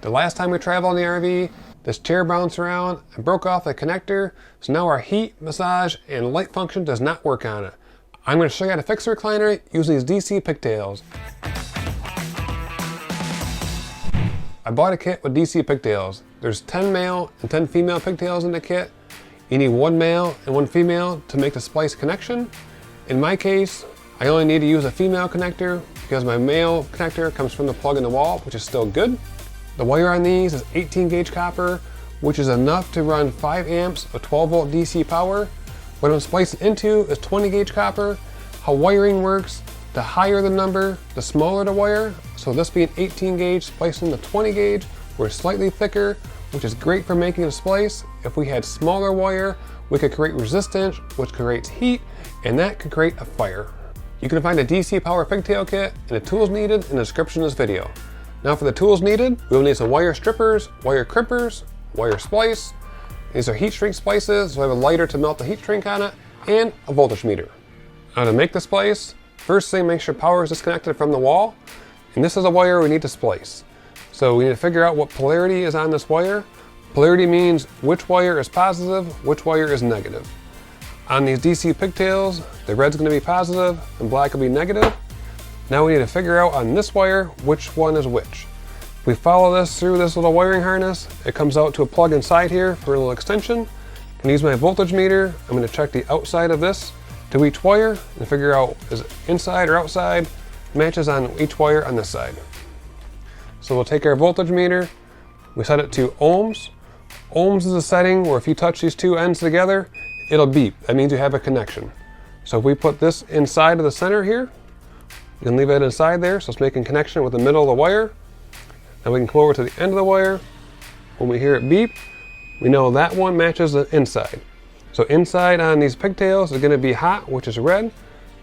The last time we traveled in the RV, this chair bounced around and broke off the connector, so now our heat, massage, and light function does not work on it. I'm going to show you how to fix the recliner using these DC pigtails. I bought a kit with DC pigtails. There's 10 male and 10 female pigtails in the kit. You need one male and one female to make the splice connection. In my case, I only need to use a female connector because my male connector comes from the plug in the wall, which is still good. The wire on these is 18 gauge copper, which is enough to run 5 amps of 12 volt DC power. What I'm splicing into is 20 gauge copper. How wiring works, the higher the number, the smaller the wire. So this being 18 gauge, splicing the 20 gauge, we're slightly thicker, which is great for making a splice. If we had smaller wire, we could create resistance, which creates heat, and that could create a fire. You can find a DC power pigtail kit and the tools needed in the description of this video. Now for the tools needed, we will need some wire strippers, wire crimpers, wire splice. These are heat shrink splices, so I have a lighter to melt the heat shrink on it, and a voltage meter. Now to make the splice, first thing, make sure power is disconnected from the wall, and this is a wire we need to splice. So we need to figure out what polarity is on this wire. Polarity means which wire is positive, which wire is negative. On these DC pigtails, the red's going to be positive and black will be negative. Now we need to figure out on this wire which one is which. If we follow this through this little wiring harness, it comes out to a plug inside here for a little extension. I'm going to use my voltage meter. I'm going to check the outside of this to each wire and figure out is it inside or outside, matches on each wire on this side. So we'll take our voltage meter, we set it to ohms. Ohms is a setting where if you touch these two ends together, it'll beep. That means you have a connection. So if we put this inside of the center here, you can leave it inside there, so it's making connection with the middle of the wire. Then we can come over to the end of the wire. When we hear it beep, we know that one matches the inside. So inside on these pigtails is going to be hot, which is red.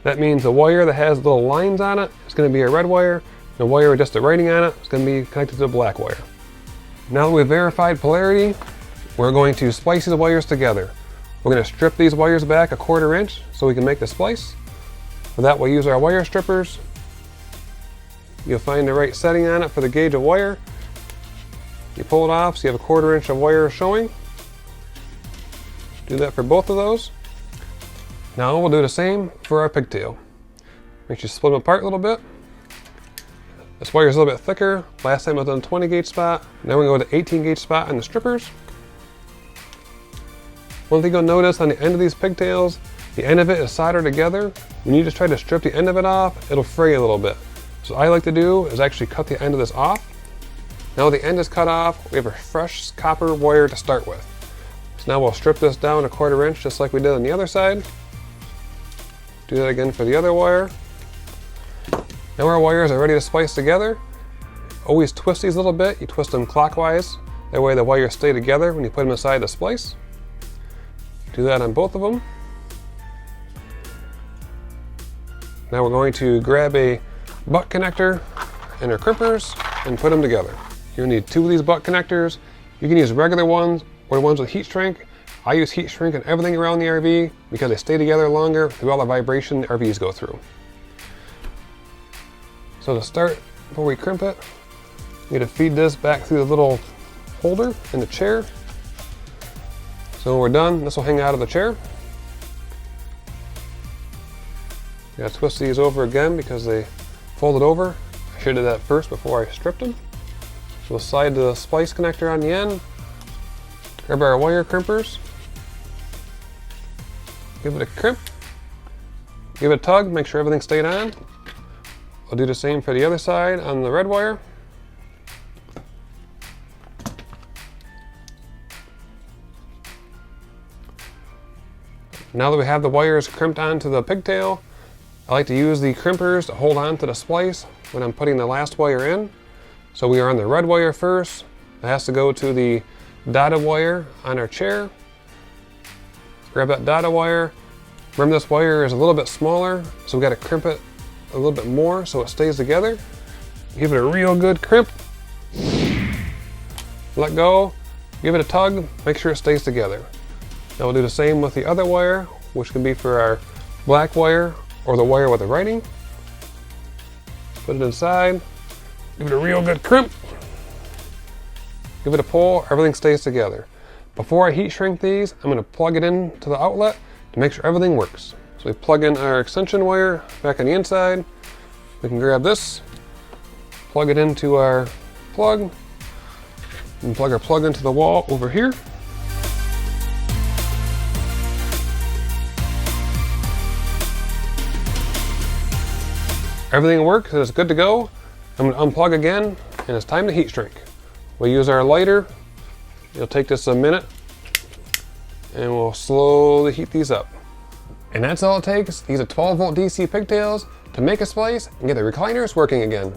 That means the wire that has little lines on it is going to be a red wire. The wire with just the writing on it is going to be connected to the black wire. Now that we've verified polarity, we're going to splice these wires together. We're going to strip these wires back 1/4 inch so we can make the splice. For that we'll use our wire strippers. You'll find the right setting on it for the gauge of wire. You pull it off so you have 1/4 inch of wire showing. Do that for both of those. Now we'll do the same for our pigtail. Make sure you split them apart a little bit. This wire is a little bit thicker. Last time I was on 20 gauge spot. Now we're going to go to 18 gauge spot on the strippers. One thing you'll notice on the end of these pigtails, the end of it is soldered together. When you just try to strip the end of it off, it'll fray a little bit. So what I like to do is actually cut the end of this off. Now the end is cut off, we have a fresh copper wire to start with. So now we'll strip this down 1/4 inch just like we did on the other side. Do that again for the other wire. Now our wires are ready to splice together. Always twist these a little bit. You twist them clockwise. That way the wires stay together when you put them inside the splice. Do that on both of them. Now we're going to grab a butt connector and our crimpers and put them together. You'll need 2 of these butt connectors. You can use regular ones or ones with heat shrink. I use heat shrink on everything around the RV because they stay together longer through all the vibration the RVs go through. So to start, before we crimp it, you need to feed this back through the little holder in the chair. So when we're done, this will hang out of the chair. You gotta twist these over again because they folded over. I should have did that first before I stripped them. So we'll slide the splice connector on the end. Grab our wire crimpers. Give it a crimp. Give it a tug, make sure everything stayed on. I'll do the same for the other side on the red wire. Now that we have the wires crimped onto the pigtail, I like to use the crimpers to hold on to the splice when I'm putting the last wire in. So we are on the red wire first. It has to go to the dotted wire on our chair. Grab that dotted wire. Remember this wire is a little bit smaller, so we got to crimp it a little bit more so it stays together. Give it a real good crimp. Let go, give it a tug, make sure it stays together. Now we'll do the same with the other wire, which can be for our black wire or the wire with the writing. Put it inside, give it a real good crimp. give it a pull, everything stays together. Before I heat shrink these, I'm going to plug it into the outlet to make sure everything works. So we plug in our extension wire back on the inside. We can grab this, plug it into our plug, and plug our plug into the wall over here. Everything works, it's good to go. I'm going to unplug again, and it's time to heat shrink. We'll use our lighter. It'll take just a minute, and we'll slowly heat these up. And that's all it takes. These are 12-volt DC pigtails to make a splice and get the recliners working again.